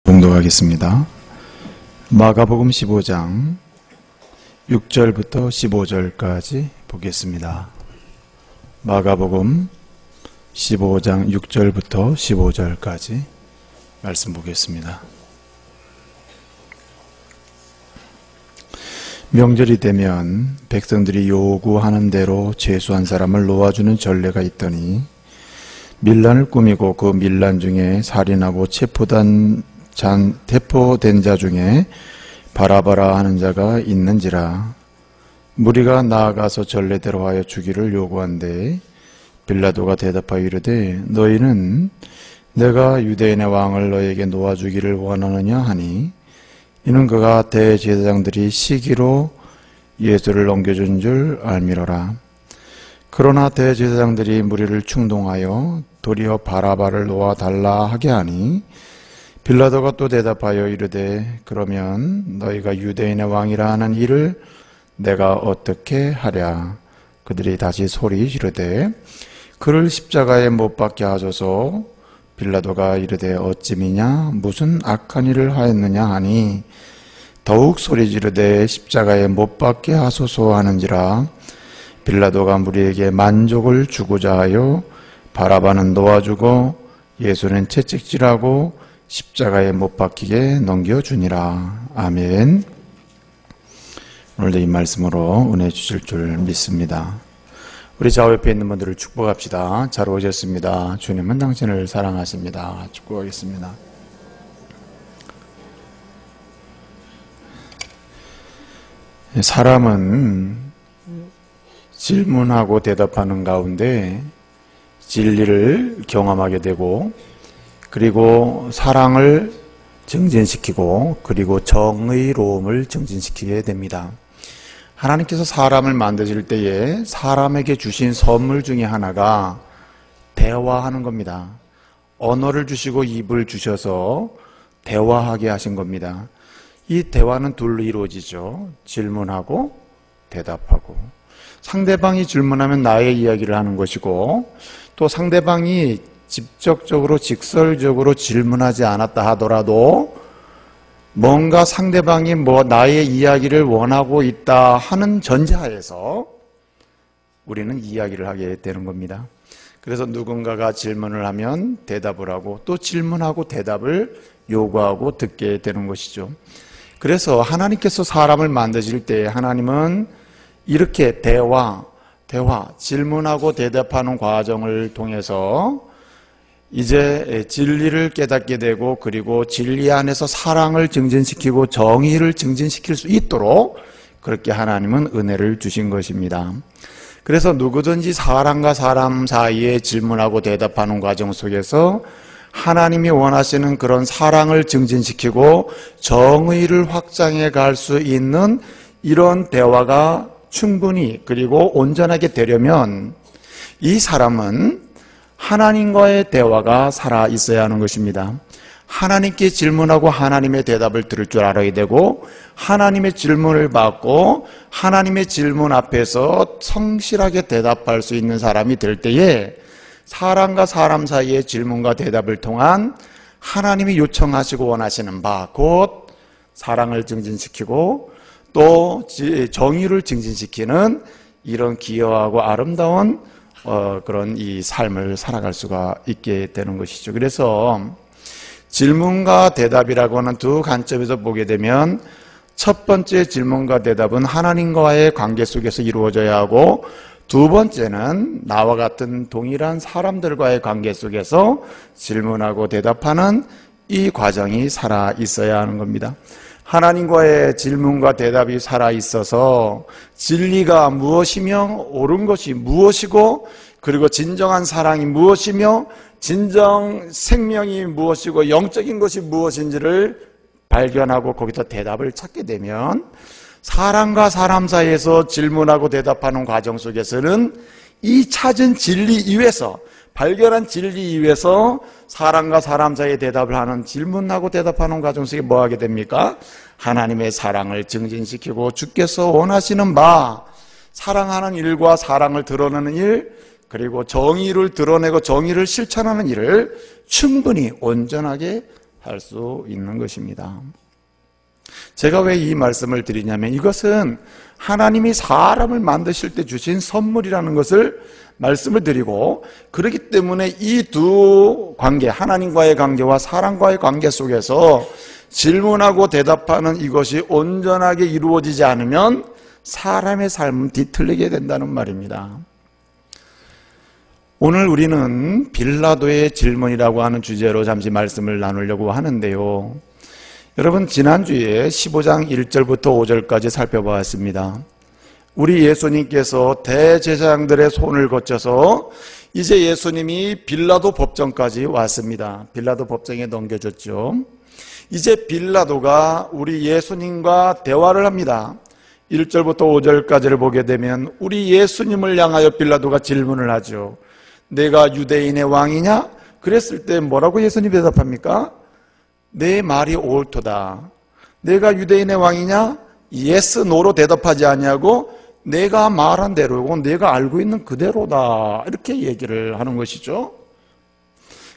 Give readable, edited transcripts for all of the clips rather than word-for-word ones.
봉독하겠습니다. 마가복음 15장 6절부터 15절까지 보겠습니다. 마가복음 15장 6절부터 15절까지 말씀 보겠습니다. 명절이 되면 백성들이 요구하는 대로 죄수한 사람을 놓아주는 전례가 있더니 밀란을 꾸미고 그 밀란 중에 살인하고 체포된 자 중에 바라바라 하는 자가 있는지라. 무리가 나아가서 전례대로 하여 주기를 요구한데 빌라도가 대답하여 이르되 너희는 내가 유대인의 왕을 너에게 놓아주기를 원하느냐 하니 이는 그가 대제사장들이 시기로 예수를 넘겨준 줄 알미러라. 그러나 대제사장들이 무리를 충동하여 도리어 바라바를 놓아달라 하게 하니 빌라도가 또 대답하여 이르되 그러면 너희가 유대인의 왕이라 하는 이를 내가 어떻게 하랴. 그들이 다시 소리 지르되 그를 십자가에 못 박게 하소서. 빌라도가 이르되 어찌미냐 무슨 악한 일을 하였느냐 하니 더욱 소리 지르되 십자가에 못 박게 하소서 하는지라. 빌라도가 무리에게 만족을 주고자 하여 바라바는 놓아주고 예수는 채찍질하고 십자가에 못 박히게 넘겨주니라. 아멘. 오늘도 이 말씀으로 은혜 주실 줄 믿습니다. 우리 좌우 옆에 있는 분들을 축복합시다. 잘 오셨습니다. 주님은 당신을 사랑하십니다. 축복하겠습니다. 사람은 질문하고 대답하는 가운데 진리를 경험하게 되고 그리고 사랑을 증진시키고 그리고 정의로움을 증진시키게 됩니다. 하나님께서 사람을 만드실 때에 사람에게 주신 선물 중에 하나가 대화하는 겁니다. 언어를 주시고 입을 주셔서 대화하게 하신 겁니다. 이 대화는 둘로 이루어지죠. 질문하고 대답하고. 상대방이 질문하면 나의 이야기를 하는 것이고 또 상대방이 직접적으로 직설적으로 질문하지 않았다 하더라도 뭔가 상대방이 나의 이야기를 원하고 있다 하는 전제하에서 우리는 이야기를 하게 되는 겁니다. 그래서 누군가가 질문을 하면 대답을 하고 또 질문하고 대답을 요구하고 듣게 되는 것이죠. 그래서 하나님께서 사람을 만드실 때 하나님은 이렇게 대화, 질문하고 대답하는 과정을 통해서 이제 진리를 깨닫게 되고 그리고 진리 안에서 사랑을 증진시키고 정의를 증진시킬 수 있도록 그렇게 하나님은 은혜를 주신 것입니다. 그래서 누구든지 사람과 사람 사이에 질문하고 대답하는 과정 속에서 하나님이 원하시는 그런 사랑을 증진시키고 정의를 확장해 갈 수 있는 이런 대화가 충분히 그리고 온전하게 되려면 이 사람은 하나님과의 대화가 살아 있어야 하는 것입니다. 하나님께 질문하고 하나님의 대답을 들을 줄 알아야 되고 하나님의 질문을 받고 하나님의 질문 앞에서 성실하게 대답할 수 있는 사람이 될 때에 사람과 사람 사이의 질문과 대답을 통한 하나님이 요청하시고 원하시는 바 곧 사랑을 증진시키고 또 정의를 증진시키는 이런 기여하고 아름다운 그런 이 삶을 살아갈 수가 있게 되는 것이죠. 그래서 질문과 대답이라고 하는 두 관점에서 보게 되면 첫 번째 질문과 대답은 하나님과의 관계 속에서 이루어져야 하고 두 번째는 나와 같은 동일한 사람들과의 관계 속에서 질문하고 대답하는 이 과정이 살아 있어야 하는 겁니다. 하나님과의 질문과 대답이 살아있어서 진리가 무엇이며 옳은 것이 무엇이고 그리고 진정한 사랑이 무엇이며 진정 생명이 무엇이고 영적인 것이 무엇인지를 발견하고 거기서 대답을 찾게 되면 사람과 사람 사이에서 질문하고 대답하는 과정 속에서는 이 찾은 진리 이외에서 발견한 진리 이외에서 사람과 사람 사이에 대답을 하는 질문하고 대답하는 과정 속에 뭐 하게 됩니까? 하나님의 사랑을 증진시키고 주께서 원하시는 바 사랑하는 일과 사랑을 드러내는 일 그리고 정의를 드러내고 정의를 실천하는 일을 충분히 온전하게 할 수 있는 것입니다. 제가 왜 이 말씀을 드리냐면 이것은 하나님이 사람을 만드실 때 주신 선물이라는 것을 말씀을 드리고, 그렇기 때문에 이 두 관계, 하나님과의 관계와 사람과의 관계 속에서 질문하고 대답하는 이것이 온전하게 이루어지지 않으면 사람의 삶은 뒤틀리게 된다는 말입니다. 오늘 우리는 빌라도의 질문이라고 하는 주제로 잠시 말씀을 나누려고 하는데요. 여러분, 지난주에 15장 1절부터 5절까지 살펴보았습니다. 우리 예수님께서 대제사장들의 손을 거쳐서 이제 예수님이 빌라도 법정까지 왔습니다. 빌라도 법정에 넘겨졌죠. 이제 빌라도가 우리 예수님과 대화를 합니다. 1절부터 5절까지를 보게 되면 우리 예수님을 향하여 빌라도가 질문을 하죠. 내가 유대인의 왕이냐? 그랬을 때 뭐라고 예수님이 대답합니까? 내 말이 옳도다. 내가 유대인의 왕이냐? 예스, 노로 대답하지 아니하고 내가 말한 대로고 내가 알고 있는 그대로다, 이렇게 얘기를 하는 것이죠.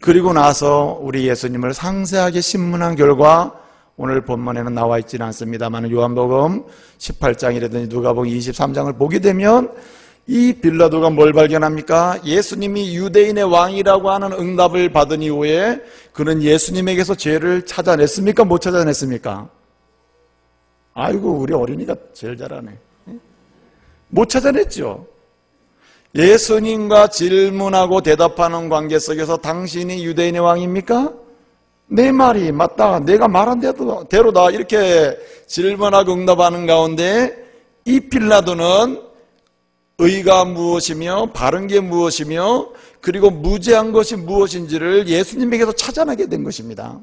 그리고 나서 우리 예수님을 상세하게 신문한 결과 오늘 본문에는 나와 있지는 않습니다만 요한복음 18장이라든지 누가복음 23장을 보게 되면 이 빌라도가 뭘 발견합니까? 예수님이 유대인의 왕이라고 하는 응답을 받은 이후에 그는 예수님에게서 죄를 찾아냈습니까? 못 찾아냈습니까? 아이고, 우리 어린이가 제일 잘하네. 못 찾아냈죠. 예수님과 질문하고 대답하는 관계 속에서 당신이 유대인의 왕입니까? 내 말이 맞다, 내가 말한 대로다, 이렇게 질문하고 응답하는 가운데 이 빌라도는 의가 무엇이며 바른 게 무엇이며 그리고 무죄한 것이 무엇인지를 예수님에게서 찾아내게 된 것입니다.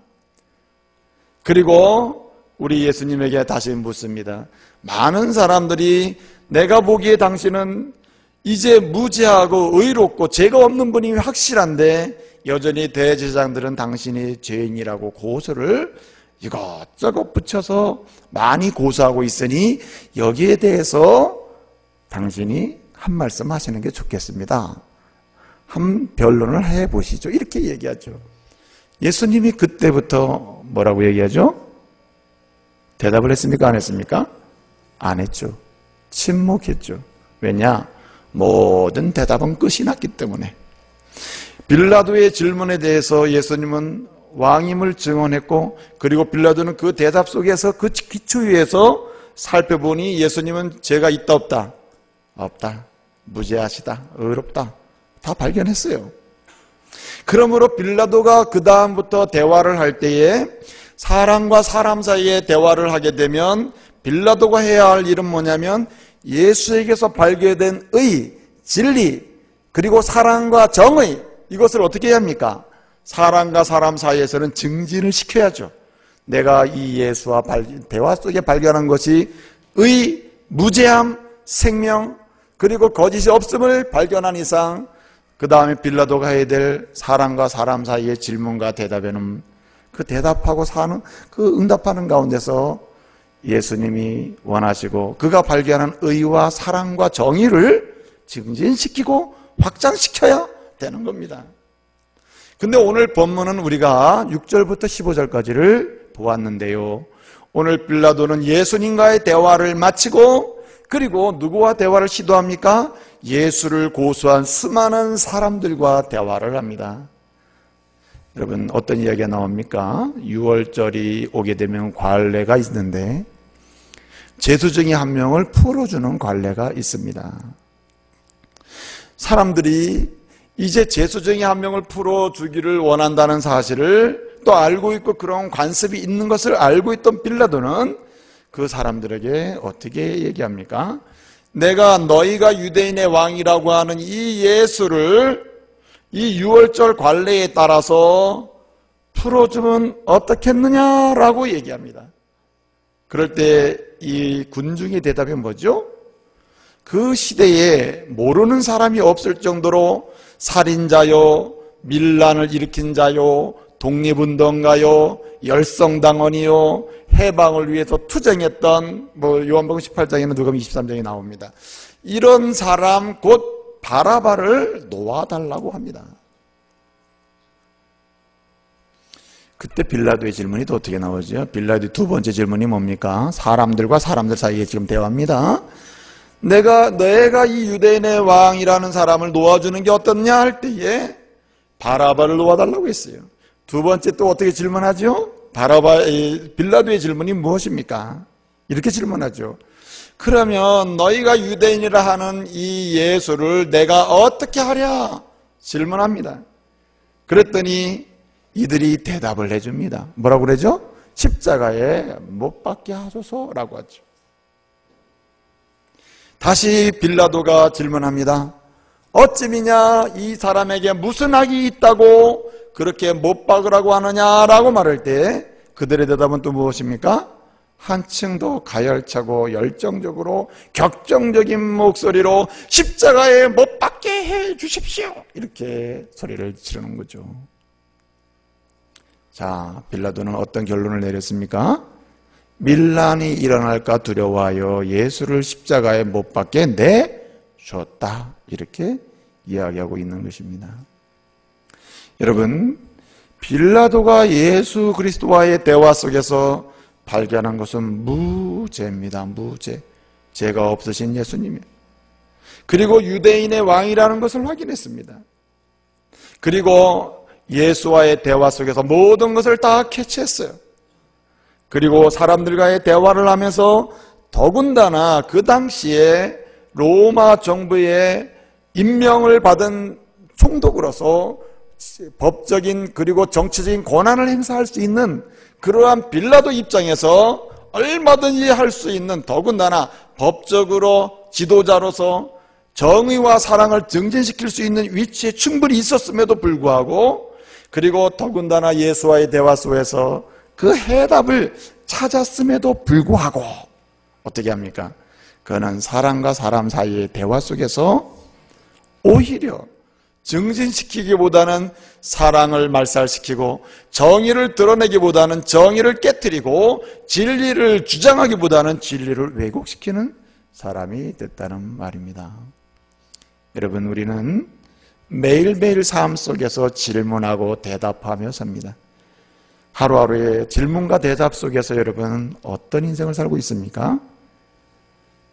그리고 우리 예수님에게 다시 묻습니다. 많은 사람들이 내가 보기에 당신은 이제 무죄하고 의롭고 죄가 없는 분이 확실한데 여전히 대제사장들은 당신이 죄인이라고 고소를 이것저것 붙여서 많이 고소하고 있으니 여기에 대해서 당신이 한 말씀 하시는 게 좋겠습니다. 한 변론을 해보시죠. 이렇게 얘기하죠. 예수님이 그때부터 뭐라고 얘기하죠? 대답을 했습니까? 안 했습니까? 안 했죠. 침묵했죠. 왜냐? 모든 대답은 끝이 났기 때문에. 빌라도의 질문에 대해서 예수님은 왕임을 증언했고, 그리고 빌라도는 그 대답 속에서 그 기초에서 살펴보니 예수님은 죄가 있다 없다? 없다. 무죄하시다. 의롭다. 다 발견했어요. 그러므로 빌라도가 그 다음부터 대화를 할 때에 사람과 사람 사이에 대화를 하게 되면 빌라도가 해야 할 일은 뭐냐면 예수에게서 발견된 의, 진리, 그리고 사랑과 정의, 이것을 어떻게 해야 합니까? 사람과 사람 사이에서는 증진을 시켜야죠. 내가 이 예수와 대화 속에 발견한 것이 의, 무죄함, 생명, 그리고 거짓이 없음을 발견한 이상 그 다음에 빌라도가 해야 될 사람과 사람 사이의 질문과 대답에는 그 대답하고 사는 그 응답하는 가운데서 예수님이 원하시고 그가 발견한 의와 사랑과 정의를 증진시키고 확장시켜야 되는 겁니다. 근데 오늘 본문은 우리가 6절부터 15절까지를 보았는데요. 오늘 빌라도는 예수님과의 대화를 마치고 그리고 누구와 대화를 시도합니까? 예수를 고소한 수많은 사람들과 대화를 합니다. 여러분, 어떤 이야기가 나옵니까? 6월절이 오게 되면 관례가 있는데 죄수 중에 한 명을 풀어주는 관례가 있습니다. 사람들이 이제 죄수 중에 한 명을 풀어주기를 원한다는 사실을 또 알고 있고 그런 관습이 있는 것을 알고 있던 빌라도는 그 사람들에게 어떻게 얘기합니까? 내가 너희가 유대인의 왕이라고 하는 이 예수를 이 6월절 관례에 따라서 풀어주면 어떻겠느냐라고 얘기합니다. 그럴 때 이 군중의 대답이 뭐죠? 그 시대에 모르는 사람이 없을 정도로 살인자요, 밀란을 일으킨 자요, 독립운동가요, 열성당원이요, 해방을 위해서 투쟁했던 요한복음 18장에는 누가복음 23장에 나옵니다. 이런 사람 곧 바라바를 놓아달라고 합니다. 그때 빌라도의 질문이 또 어떻게 나오죠? 빌라도의 두 번째 질문이 뭡니까? 사람들과 사람들 사이에 지금 대화입니다. 내가 이 유대인의 왕이라는 사람을 놓아주는 게 어떻냐 할 때에 바라바를 놓아달라고 했어요. 두 번째 또 어떻게 질문하죠? 빌라도의 질문이 무엇입니까? 이렇게 질문하죠. 그러면 너희가 유대인이라 하는 이 예수를 내가 어떻게 하랴? 질문합니다. 그랬더니 이들이 대답을 해줍니다. 뭐라고 그러죠? 십자가에 못 박게 하소서라고 하죠. 다시 빌라도가 질문합니다. 어찌미냐 이 사람에게 무슨 악이 있다고 그렇게 못 박으라고 하느냐라고 말할 때 그들의 대답은 또 무엇입니까? 한층 더 가열차고 열정적으로 격정적인 목소리로 십자가에 못 박게 해 주십시오 이렇게 소리를 지르는 거죠. 자, 빌라도는 어떤 결론을 내렸습니까? 밀란이 일어날까 두려워하여 예수를 십자가에 못 박게 내줬다 이렇게 이야기하고 있는 것입니다. 여러분, 빌라도가 예수 그리스도와의 대화 속에서 발견한 것은 무죄입니다. 무죄. 죄가 없으신 예수님이에요. 그리고 유대인의 왕이라는 것을 확인했습니다. 그리고 예수와의 대화 속에서 모든 것을 다 캐치했어요. 그리고 사람들과의 대화를 하면서 더군다나 그 당시에 로마 정부의 임명을 받은 총독으로서 법적인 그리고 정치적인 권한을 행사할 수 있는 그러한 빌라도 입장에서 얼마든지 할 수 있는 더군다나 법적으로 지도자로서 정의와 사랑을 증진시킬 수 있는 위치에 충분히 있었음에도 불구하고 그리고 더군다나 예수와의 대화 속에서 그 해답을 찾았음에도 불구하고 어떻게 합니까? 그는 사람과 사람 사이의 대화 속에서 오히려 증진시키기보다는 사랑을 말살시키고 정의를 드러내기보다는 정의를 깨트리고 진리를 주장하기보다는 진리를 왜곡시키는 사람이 됐다는 말입니다. 여러분, 우리는 매일매일 삶 속에서 질문하고 대답하며 삽니다. 하루하루의 질문과 대답 속에서 여러분은 어떤 인생을 살고 있습니까?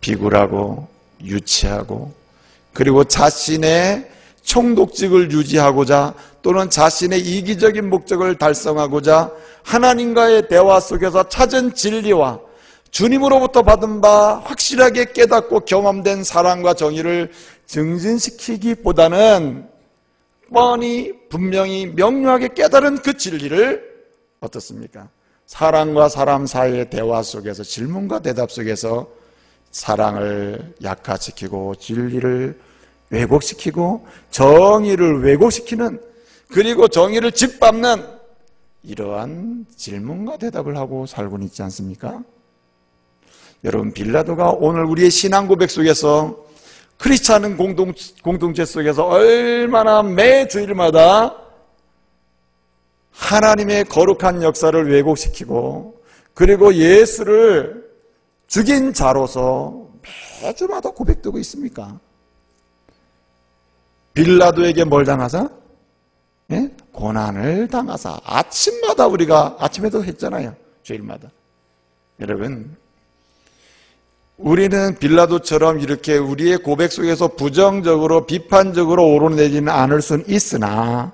비굴하고 유치하고 그리고 자신의 총독직을 유지하고자 또는 자신의 이기적인 목적을 달성하고자 하나님과의 대화 속에서 찾은 진리와 주님으로부터 받은 바 확실하게 깨닫고 경험된 사랑과 정의를 증진시키기보다는 뻔히 분명히 명료하게 깨달은 그 진리를 어떻습니까? 사람과 사람 사이의 대화 속에서 질문과 대답 속에서 사랑을 약화시키고 진리를 왜곡시키고 정의를 왜곡시키는 그리고 정의를 짓밟는 이러한 질문과 대답을 하고 살고는 있지 않습니까? 여러분, 빌라도가 오늘 우리의 신앙 고백 속에서 크리스찬 공동체 속에서 얼마나 매 주일마다 하나님의 거룩한 역사를 왜곡시키고 그리고 예수를 죽인 자로서 매주마다 고백되고 있습니까? 빌라도에게 뭘 당하사? 예? 고난을 당하사. 아침마다 우리가 아침에도 했잖아요. 주일마다. 여러분, 우리는 빌라도처럼 이렇게 우리의 고백 속에서 부정적으로 비판적으로 오르내지는 않을 수는 있으나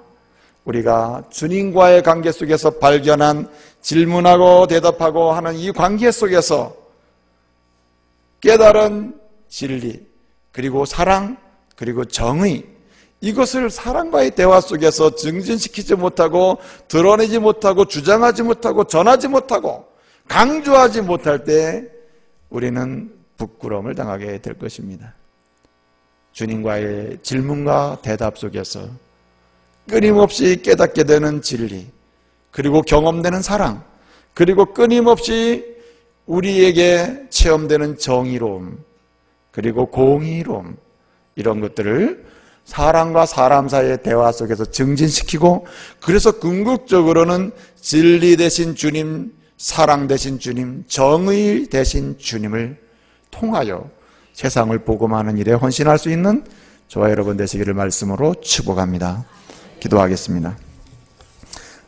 우리가 주님과의 관계 속에서 발견한 질문하고 대답하고 하는 이 관계 속에서 깨달은 진리 그리고 사랑 그리고 정의 이것을 사람과의 대화 속에서 증진시키지 못하고 드러내지 못하고 주장하지 못하고 전하지 못하고 강조하지 못할 때 우리는 부끄러움을 당하게 될 것입니다. 주님과의 질문과 대답 속에서 끊임없이 깨닫게 되는 진리 그리고 경험되는 사랑 그리고 끊임없이 우리에게 체험되는 정의로움 그리고 공의로움 이런 것들을 사람과 사람 사이의 대화 속에서 증진시키고 그래서 궁극적으로는 진리 되신 주님, 사랑 되신 주님, 정의 되신 주님을 통하여 세상을 복음하는 일에 헌신할 수 있는 저와 여러분 되시기를 말씀으로 축복합니다. 기도하겠습니다.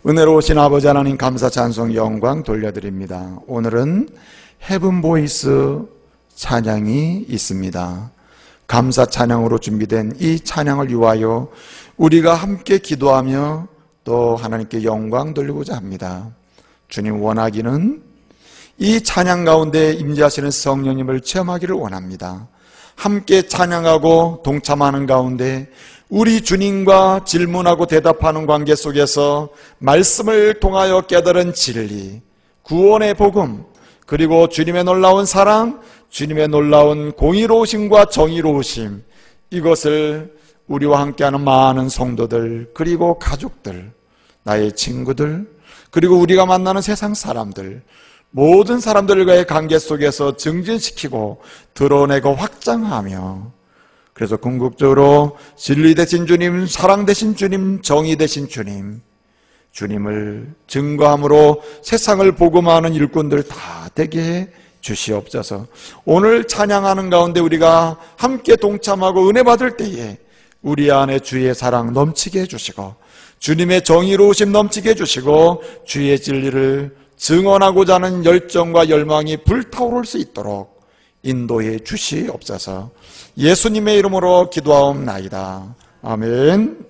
은혜로우신 아버지 하나님 감사 찬송 영광 돌려드립니다. 오늘은 헤븐 보이스 찬양이 있습니다. 감사 찬양으로 준비된 이 찬양을 위하여 우리가 함께 기도하며 또 하나님께 영광 돌리고자 합니다. 주님 원하기는 이 찬양 가운데 임재하시는 성령님을 체험하기를 원합니다. 함께 찬양하고 동참하는 가운데 우리 주님과 질문하고 대답하는 관계 속에서 말씀을 통하여 깨달은 진리, 구원의 복음, 그리고 주님의 놀라운 사랑, 주님의 놀라운 공의로우심과 정의로우심, 이것을 우리와 함께하는 많은 성도들, 그리고 가족들, 나의 친구들, 그리고 우리가 만나는 세상 사람들, 모든 사람들과의 관계 속에서 증진시키고 드러내고 확장하며, 그래서 궁극적으로 진리 되신 주님, 사랑 되신 주님, 정의 되신 주님, 주님을 증거함으로 세상을 복음하는 일꾼들 다 되게 해 주시옵소서. 오늘 찬양하는 가운데 우리가 함께 동참하고 은혜 받을 때에 우리 안에 주의 사랑 넘치게 해주시고, 주님의 정의로우심 넘치게 해주시고, 주의 진리를 증언하고자 하는 열정과 열망이 불타오를 수 있도록 인도해 주시옵소서. 예수님의 이름으로 기도하옵나이다. 아멘.